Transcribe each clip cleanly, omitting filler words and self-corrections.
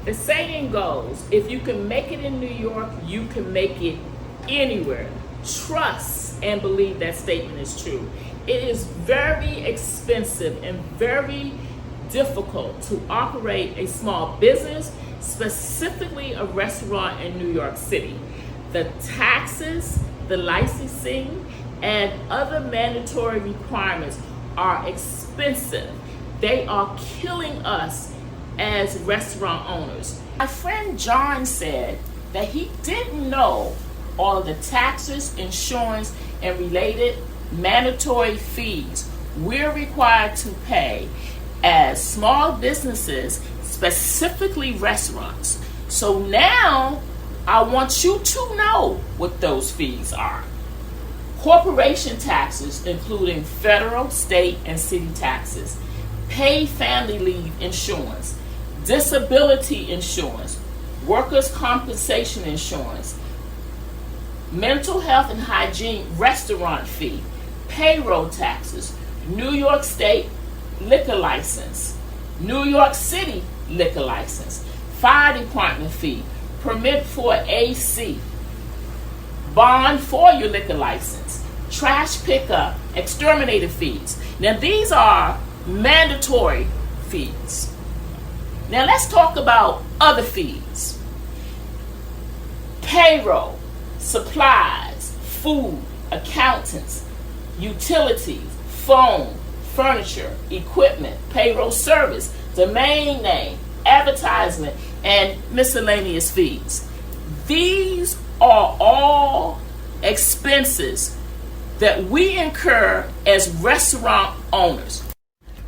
The saying goes, if you can make it in New York, you can make it anywhere. Trust and believe that statement is true. It is very expensive and very difficult to operate a small business, specifically a restaurant in New York City. The taxes, the licensing, and other mandatory requirements are expensive. They are killing us as restaurant owners. My friend John said that he didn't know all of the taxes, insurance, and related mandatory fees we're required to pay as small businesses, specifically restaurants. So now I want you to know what those fees are. Corporation taxes, including federal, state, and city taxes, paid family leave insurance, disability insurance, workers' compensation insurance, mental health and hygiene restaurant fee, payroll taxes, New York State liquor license, New York City liquor license, fire department fee, permit for AC, bond for your liquor license, trash pickup, exterminator fees. Now these are mandatory fees. Now let's talk about other fees. Payroll, supplies, food, accountants, utilities, phone, furniture, equipment, payroll service, domain name, advertisement, and miscellaneous fees. These are all expenses that we incur as restaurant owners.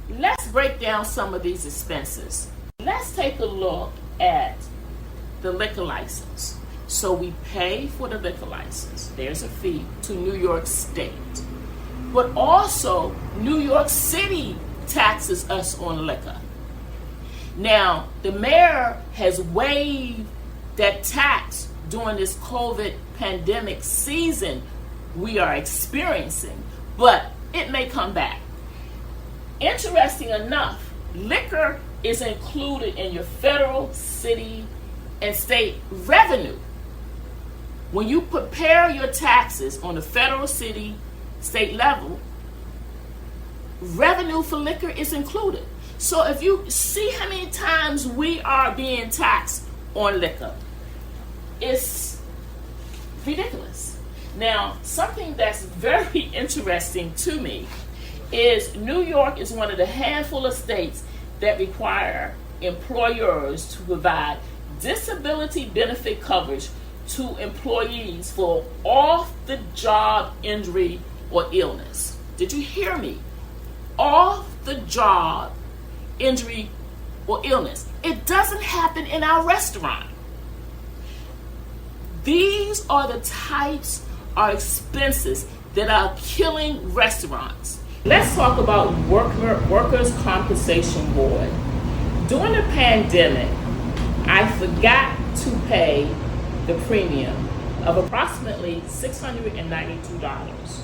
Let's break down some of these expenses. Let's take a look at the liquor license. So we pay for the liquor license. There's a fee to New York State. But also, New York City taxes us on liquor. Now, the mayor has waived that tax during this COVID pandemic season we are experiencing, but it may come back. Interesting enough, liquor is included in your federal, city, and state revenue. When you prepare your taxes on the federal, city, state level, revenue for liquor is included. So if you see how many times we are being taxed on liquor, it's ridiculous. Now, something that's very interesting to me is New York is one of the handful of states that require employers to provide disability benefit coverage to employees for off-the-job injury or illness. Did you hear me? Off-the-job injury or illness. It doesn't happen in our restaurant. These are the types of expenses that are killing restaurants. Let's talk about Workers' Compensation Board. During the pandemic, I forgot to pay the premium of approximately $692.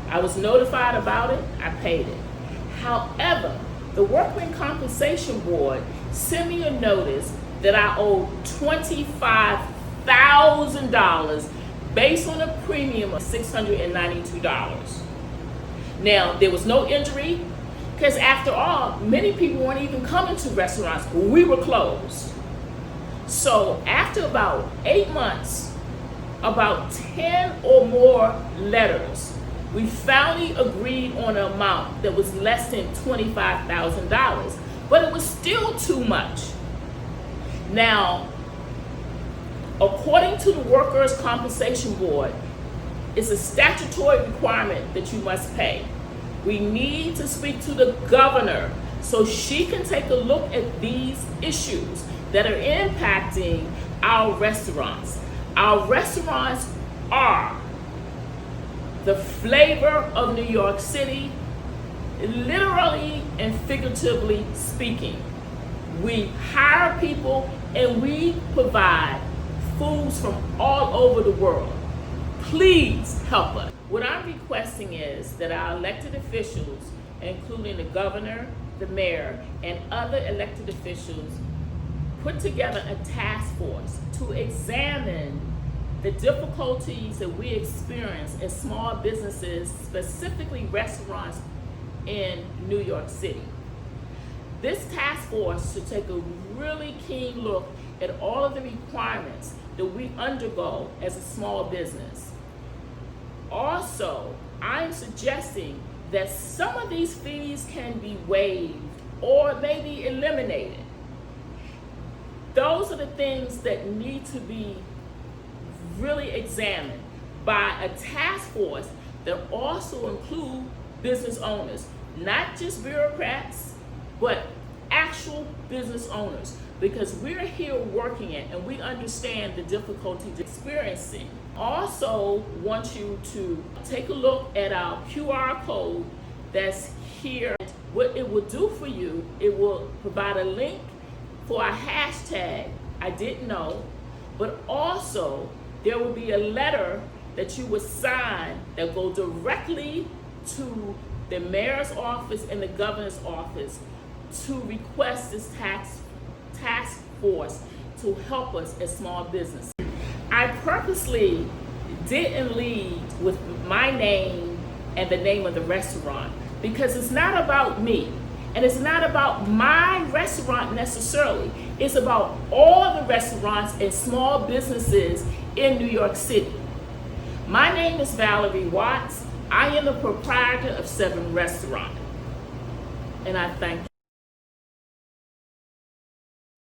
I was notified about it, I paid it. However, the Workers' Compensation Board sent me a notice that I owed $25,000 based on a premium of $692. Now, there was no injury, because after all, many people weren't even coming to restaurants. We were closed. So after about 8 months, about 10 or more letters, we finally agreed on an amount that was less than $25,000, but it was still too much. Now, according to the Workers' Compensation Board, it's a statutory requirement that you must pay. We need to speak to the governor so she can take a look at these issues that are impacting our restaurants. Our restaurants are the flavor of New York City, literally and figuratively speaking. We hire people and we provide foods from all over the world. Please help us. What I'm requesting is that our elected officials, including the governor, the mayor, and other elected officials, put together a task force to examine the difficulties that we experience in small businesses, specifically restaurants in New York City. This task force should take a really keen look at all of the requirements that we undergo as a small business. Also, I'm suggesting that some of these fees can be waived or maybe eliminated. Those are the things that need to be really examined by a task force that also include business owners, not just bureaucrats, but actual business owners, because we're here working it and we understand the difficulties experiencing. Also want you to take a look at our QR code that's here. What it will do for you, it will provide a link for a hashtag, I didn't know, but also there will be a letter that you would sign that go directly to the mayor's office and the governor's office to request this task force to help us as small business. I purposely didn't lead with my name and the name of the restaurant because it's not about me and it's not about my restaurant necessarily. It's about all the restaurants and small businesses in New York City. My name is Valerie Watts. I am the proprietor of 7 Restaurant, and I thank you.